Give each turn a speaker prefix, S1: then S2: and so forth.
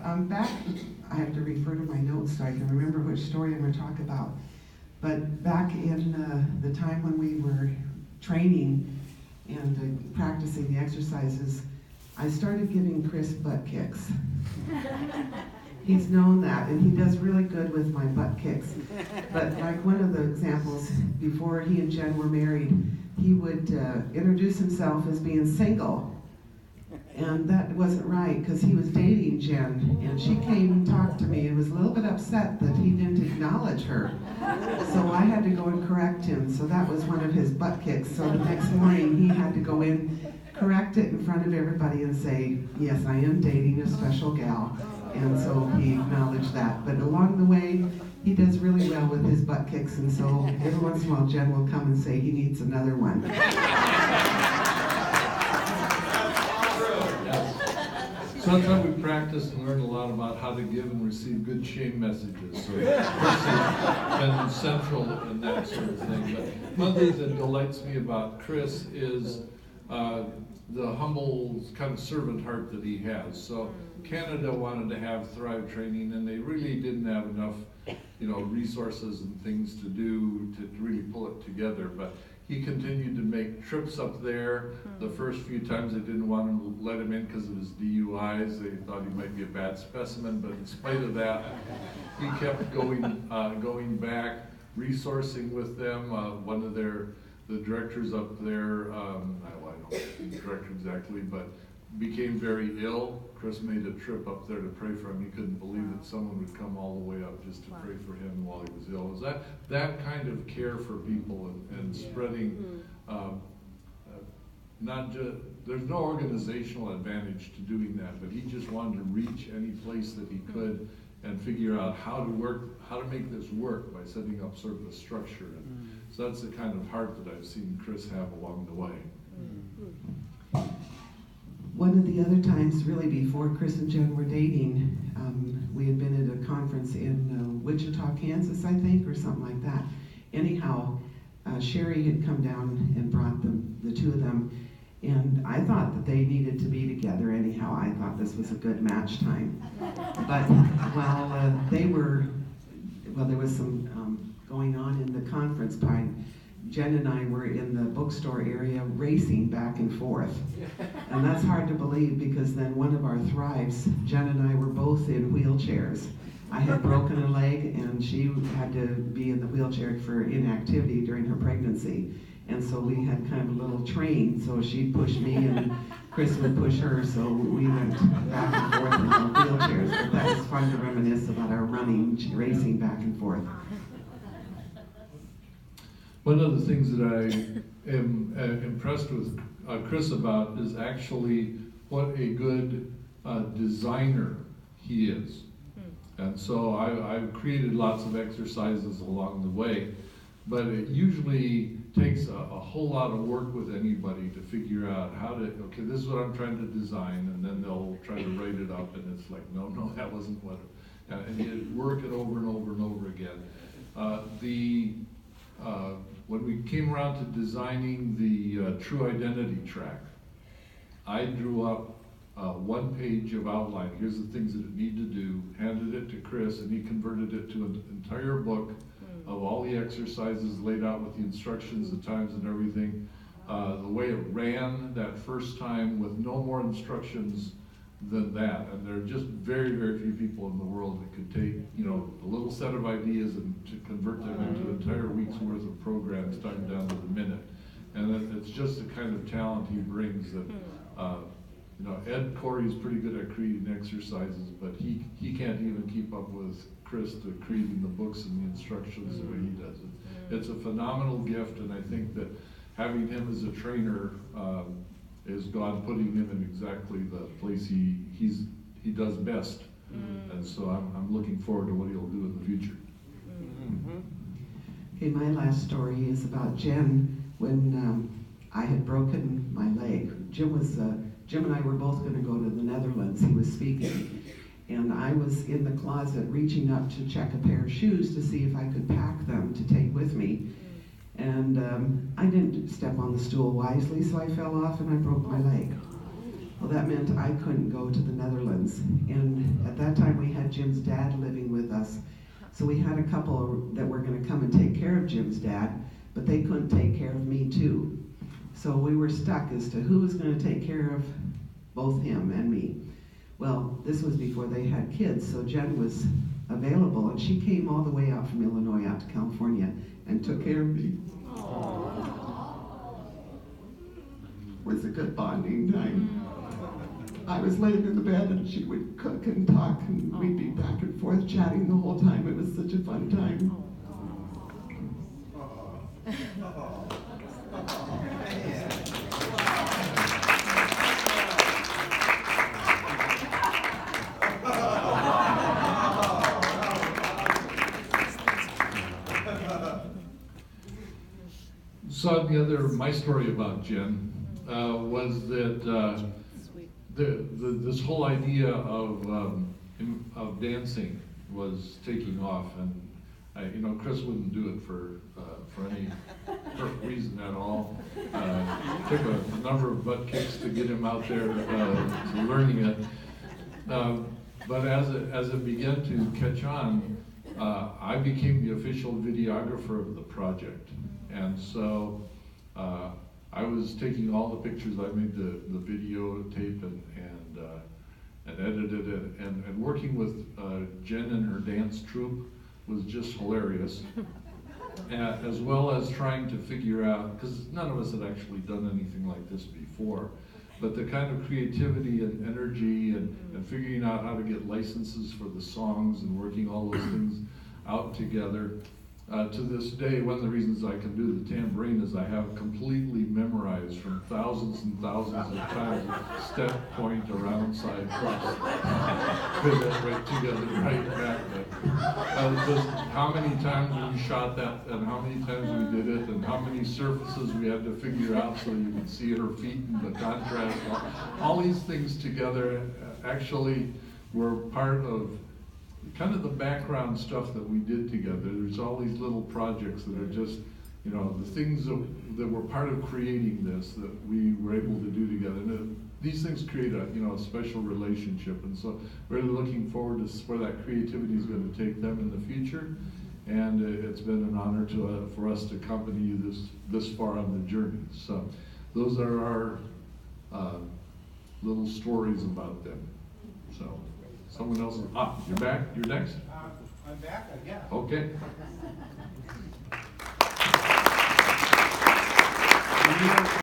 S1: Back, I have to refer to my notes so I can remember which story I'm going to talk about. But back in the time when we were training and practicing the exercises, I started giving Chris butt kicks. He's known that, and he does really good with my butt kicks. But like one of the examples, before he and Jen were married, he would introduce himself as being single. And that wasn't right, because he was dating Jen, and she came and talked to me and was a little bit upset that he didn't acknowledge her. So I had to go and correct him, so that was one of his butt kicks. So the next morning he had to go in, correct it in front of everybody and say, yes, I am dating a special gal. And so he acknowledged that. But along the way, he does really well with his butt kicks, and so every once in a while Jen will come and say he needs another one.
S2: So that's how we practice and learn a lot about how to give and receive good shame messages. So Chris has been central in that sort of thing. But one thing that delights me about Chris is the humble kind of servant heart that he has. So Canada wanted to have Thrive training, and they really didn't have enough, resources and things to do to really pull it together. But he continued to make trips up there. The first few times they didn't want to let him in because of his DUIs. They thought he might be a bad specimen, but in spite of that, he kept going back, resourcing with them. One of the directors up there, I don't know the director exactly, but became very ill. Chris made a trip up there to pray for him. He couldn't believe that someone would come all the way up just to pray for him while he was ill. It was that kind of care for people and spreading, not just, there's no organizational advantage to doing that, but he just wanted to reach any place that he could and figure out how to make this work by setting up sort of a structure. And so that's the kind of heart that I've seen Chris have along the way.
S1: One of the other times, really before Chris and Jen were dating, we had been at a conference in Wichita, Kansas, I think, or something like that. Anyhow, Sherry had come down and brought the two of them, and I thought that they needed to be together anyhow. I thought this was a good match time. But while there was some going on in the conference time, Jen and I were in the bookstore area racing back and forth. And that's hard to believe, because then one of our Thrives, Jen and I were both in wheelchairs. I had broken a leg, and she had to be in the wheelchair for inactivity during her pregnancy. And so we had kind of a little train, so she'd push me and Chris would push her, so we went back and forth in our wheelchairs. But that was fun to reminisce about our racing back and forth.
S2: One of the things that I am impressed with Chris about is actually what a good designer he is. And so I've created lots of exercises along the way, but it usually takes a whole lot of work with anybody to figure out how to, okay, this is what I'm trying to design, and then they'll try to write it up, and it's like, no, that wasn't what, and you work it over and over and over again. When we came around to designing the True Identity track, I drew up one page of outline. Here's the things that it needed to do, handed it to Chris, and he converted it to an entire book of all the exercises laid out with the instructions, the times and everything. The way it ran that first time with no more instructions than that. And there are just very, very few people in the world that could take, a little set of ideas and to convert them into an entire week's worth of programs, time down to the minute. And it's just the kind of talent he brings that, Ed Corey's pretty good at creating exercises, but he can't even keep up with Chris to creating the books and the instructions the way he does it. It's a phenomenal gift, and I think that having him as a trainer is God putting him in exactly the place he does best. And so I'm looking forward to what he'll do in the future.
S1: Okay, my last story is about Jen when I had broken my leg. Jim and I were both going to go to the Netherlands. He was speaking. And I was in the closet reaching up to check a pair of shoes to see if I could pack them to take with me. And I didn't step on the stool wisely, so I fell off and I broke my leg. Well, that meant I couldn't go to the Netherlands. And at that time, we had Jim's dad living with us. So we had a couple that were gonna come and take care of Jim's dad, but they couldn't take care of me too. So we were stuck as to who was gonna take care of both him and me. Well, this was before they had kids, so Jen was available, and she came all the way out from Illinois out to California and took care of me. It was a good bonding time. I was laying in the bed and she would cook and talk and we'd be back and forth chatting the whole time. It was such a fun time.
S2: So my story about Jen was that this whole idea of dancing was taking off, and Chris wouldn't do it for any reason at all. Took a number of butt kicks to get him out there to learning it. But as it began to catch on, I became the official videographer of the project. And so I was taking all the pictures. I made the videotape and edited it. And working with Jen and her dance troupe was just hilarious. As well as trying to figure out, because none of us had actually done anything like this before, but the kind of creativity and energy and figuring out how to get licenses for the songs and working all those things out together. To this day, one of the reasons I can do the tambourine is I have completely memorized from thousands and thousands of times step, point, around, side, cross. Put that right together, right back. Just how many times we shot that and how many times we did it and how many surfaces we had to figure out so you could see her feet and the contrast. All these things together actually were part of kind of the background stuff that we did together. There's all these little projects that are just, the things that were part of creating this that we were able to do together. And these things create a special relationship. And so really looking forward to where that creativity is going to take them in the future. And it's been an honor for us to accompany you this far on the journey. So those are our little stories about them. So. Someone else, you're back, you're next?
S3: I'm back, I guess.
S2: Okay.